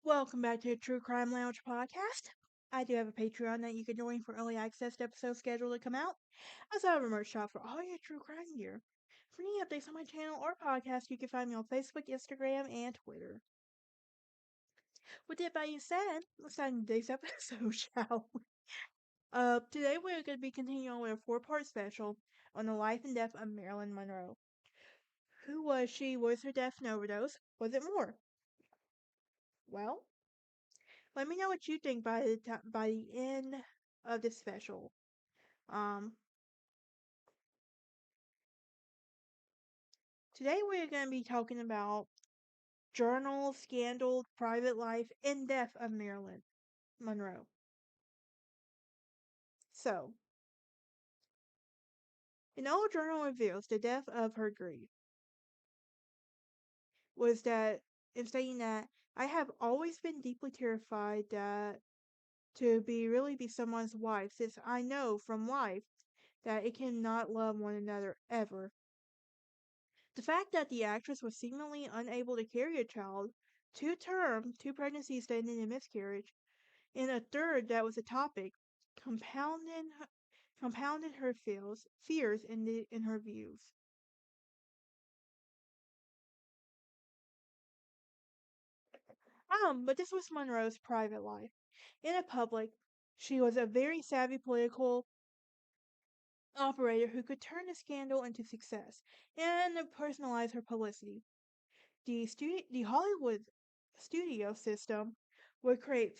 Welcome back to the True Crime Lounge podcast. I do have a Patreon that you can join for early access to episodes scheduled to come out. I also have a merch shop for all your true crime gear. For any updates on my channel or podcast, you can find me on Facebook, Instagram, and Twitter. With that being said, let's start today's episode, shall we? Today we're going to be continuing on with a four-part special on the life and death of Marilyn Monroe. Who was she? Was her death an overdose? Was it more? Well, let me know what you think by the end of this special. Um, Today we're going to be talking about journal, scandal, private life, and death of Marilyn Monroe. So, an old journal reveals the depth of her grief was that in stating that I have always been deeply terrified that to be someone's wife, since I know from life that it cannot love one another ever. The fact that the actress was seemingly unable to carry a child, two term, two pregnancies that ended in miscarriage, and a third that was a topic, compounded compounded her fears in her views. But this was Monroe's private life. In a public, she was a very savvy political operator who could turn a scandal into success and personalize her publicity. The Hollywood studio system would create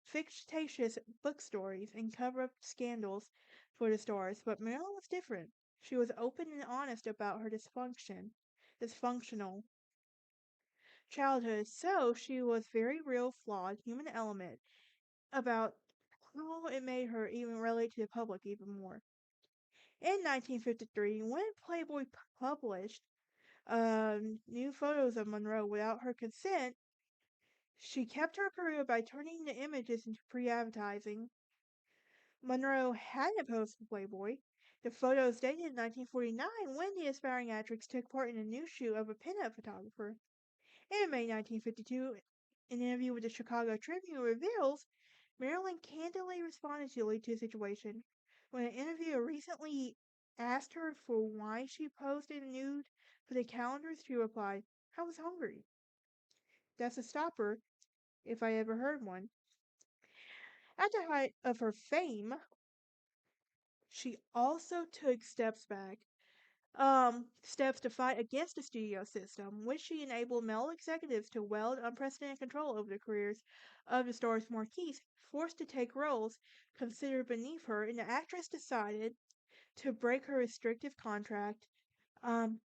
fictitious book stories and cover up scandals for the stars, but Marilyn was different. She was open and honest about her dysfunctional childhood, so she was very real, flawed human element about how it made her even relate to the public even more. In 1953, when Playboy published new photos of Monroe without her consent, she kept her career by turning the images into pre-advertising. Monroe hadn't posed for Playboy. The photos dated in 1949 when the aspiring actress took part in a new shoot of a pinup photographer. In May 1952, an interview with the Chicago Tribune reveals Marilyn candidly responded to the situation. When an interviewer recently asked her for why she posed in nude for the calendars, she replied, "I was hungry." That's a stopper, if I ever heard one. At the height of her fame, she also took steps to fight against the studio system, which she enabled male executives to wield unprecedented control over the careers of the star's marquees, forced to take roles considered beneath her, and the actress decided to break her restrictive contract um,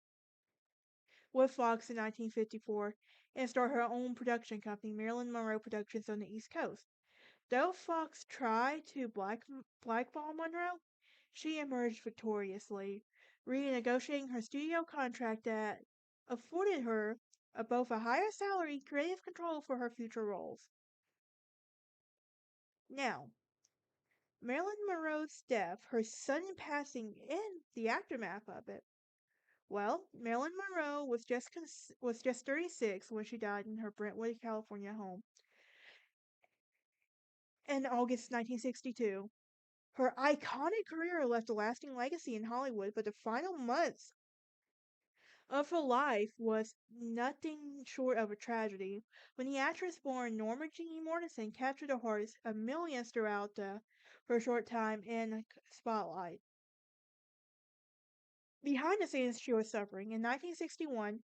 with Fox in 1954 and start her own production company, Marilyn Monroe Productions, on the East Coast. Though Fox tried to blackball Monroe, she emerged victoriously, renegotiating her studio contract that afforded her both a higher salary and creative control for her future roles. Now, Marilyn Monroe's death, her sudden passing, and the aftermath of it. Well, Marilyn Monroe was just 36 when she died in her Brentwood, California home in August 1962. Her iconic career left a lasting legacy in Hollywood, but the final months of her life was nothing short of a tragedy. When the actress born Norma Jean Morrison captured the hearts of millions throughout her short time in the spotlight. Behind the scenes, she was suffering. In 1961,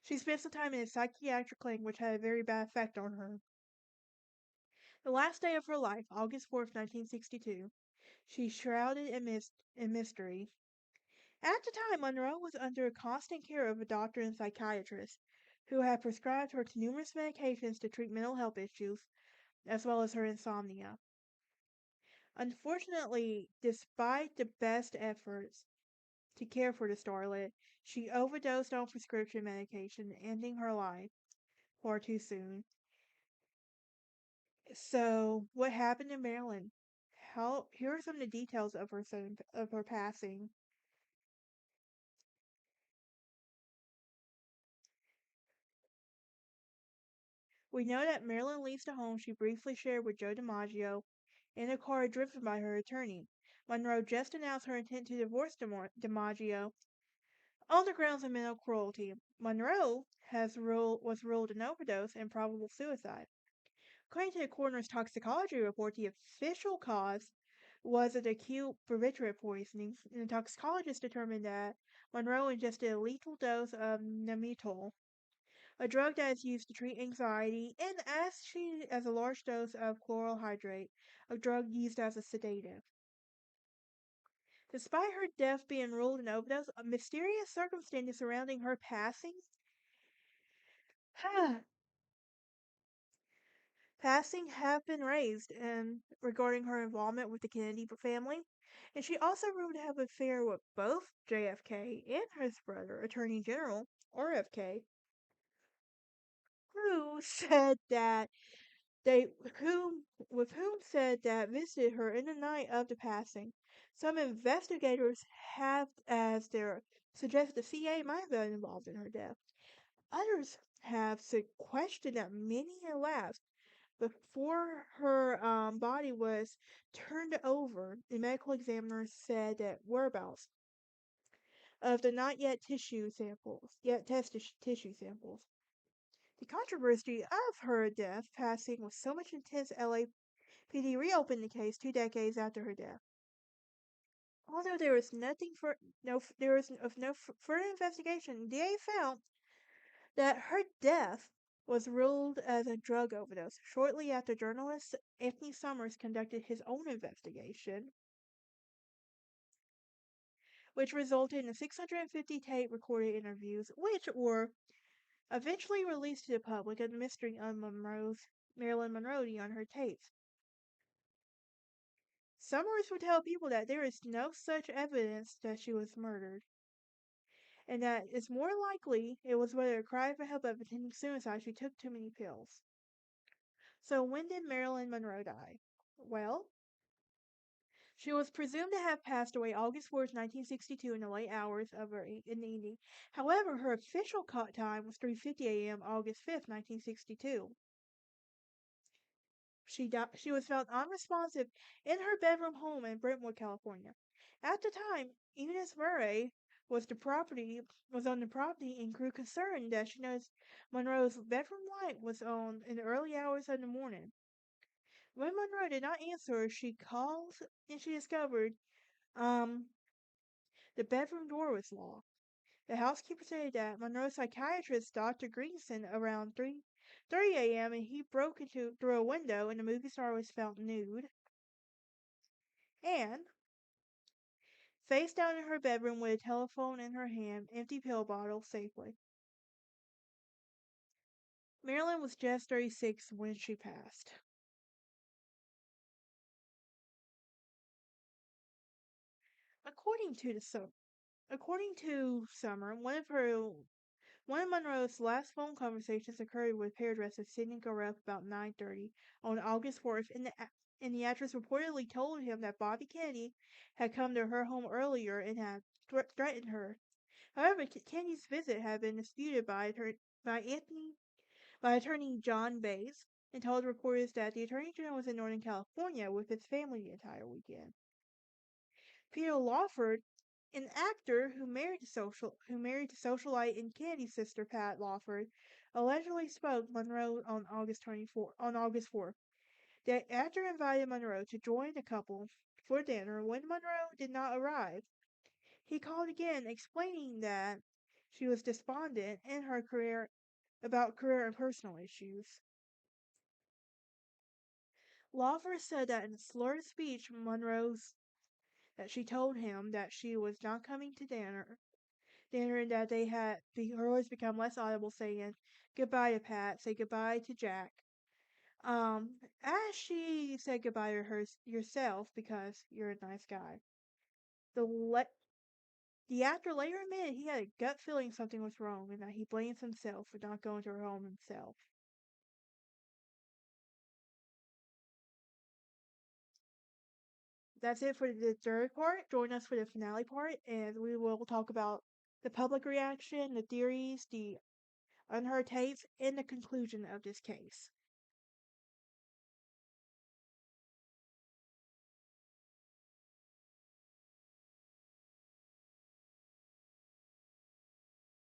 she spent some time in a psychiatric clinic, which had a very bad effect on her. The last day of her life, August 4th, 1962, she shrouded in mystery. At the time, Monroe was under constant care of a doctor and psychiatrist who had prescribed her to numerous medications to treat mental health issues, as well as her insomnia. Unfortunately, despite the best efforts to care for the starlet, she overdosed on prescription medication, ending her life far too soon. So, what happened to Marilyn? Here are some of the details of her passing. We know that Marilyn leaves the home she briefly shared with Joe DiMaggio in a car driven by her attorney. Monroe just announced her intent to divorce DiMaggio on the grounds of mental cruelty. Monroe was ruled an overdose and probable suicide. According to the coroner's toxicology report, the official cause was an acute barbiturate poisoning, and the toxicologist determined that Monroe ingested a lethal dose of nemetol, a drug that is used to treat anxiety, and as a large dose of chloral hydrate, a drug used as a sedative. Despite her death being ruled an overdose, a mysterious circumstances surrounding her passing have been raised and regarding her involvement with the Kennedy family, and she also rumored to have an affair with both JFK and his brother, Attorney General RFK, who said that they whom with whom said that visited her in the night of the passing. Some investigators have as their suggested the CIA might have been involved in her death. Others have questioned that many elapsed before her body was turned over. The medical examiner said that whereabouts of the not yet tested tissue samples. The controversy of her death passing was so much intense LAPD reopened the case 2 decades after her death. Although there was nothing for no there was of no further investigation, the DA found that her death was ruled as a drug overdose. Shortly after, journalist Anthony Summers conducted his own investigation, which resulted in 650 tape recorded interviews, which were eventually released to the public as the mystery of Marilyn Monroe on her tapes. Summers would tell people that there is no such evidence that she was murdered, and that it's more likely it was whether a cry for help of attempting suicide she took too many pills. So when did Marilyn Monroe die? Well, she was presumed to have passed away August 4th, 1962 in the late hours of in the evening. However, her official time was 3:50 a.m. August 5th, 1962. She was found unresponsive in her bedroom home in Brentwood, California. At the time, Eunice Murray was on the property and grew concerned that she noticed Monroe's bedroom light was on in the early hours of the morning. When Monroe did not answer, she called and she discovered um the bedroom door was locked. The housekeeper said that Monroe's psychiatrist, Dr. Greenson, around 3:30 a.m. and he broke into through a window and the movie star was found nude and face down in her bedroom with a telephone in her hand, empty pill bottle safely. Marilyn was just 36 when she passed. According to according to Summer, one of Monroe's last phone conversations occurred with hairdresser Sidney Garuff about 9:30 on August 4th, and the actress reportedly told him that Bobby Kennedy had come to her home earlier and had threatened her. However, Kennedy's visit had been disputed by Anthony by attorney John Bays and told reporters that the attorney general was in Northern California with his family the entire weekend. Peter Lawford, an actor who married the socialite and Kennedy's sister Pat Lawford, allegedly spoke Monroe on August 4th. The actor invited Monroe to join the couple for dinner when Monroe did not arrive. He called again, explaining that she was despondent in her career about career and personal issues. Lawford said that in a slurred speech, Monroe's that she told him that she was not coming to dinner and that they had her voice become less audible, saying goodbye to Pat, say goodbye to Jack. As she said goodbye to her yourself because you're a nice guy. The le- the actor later admitted he had a gut feeling something was wrong and that he blames himself for not going to her home himself. That's it for the third part. Join us for the finale part, and we will talk about the public reaction, the theories, the on her tapes and the conclusion of this case.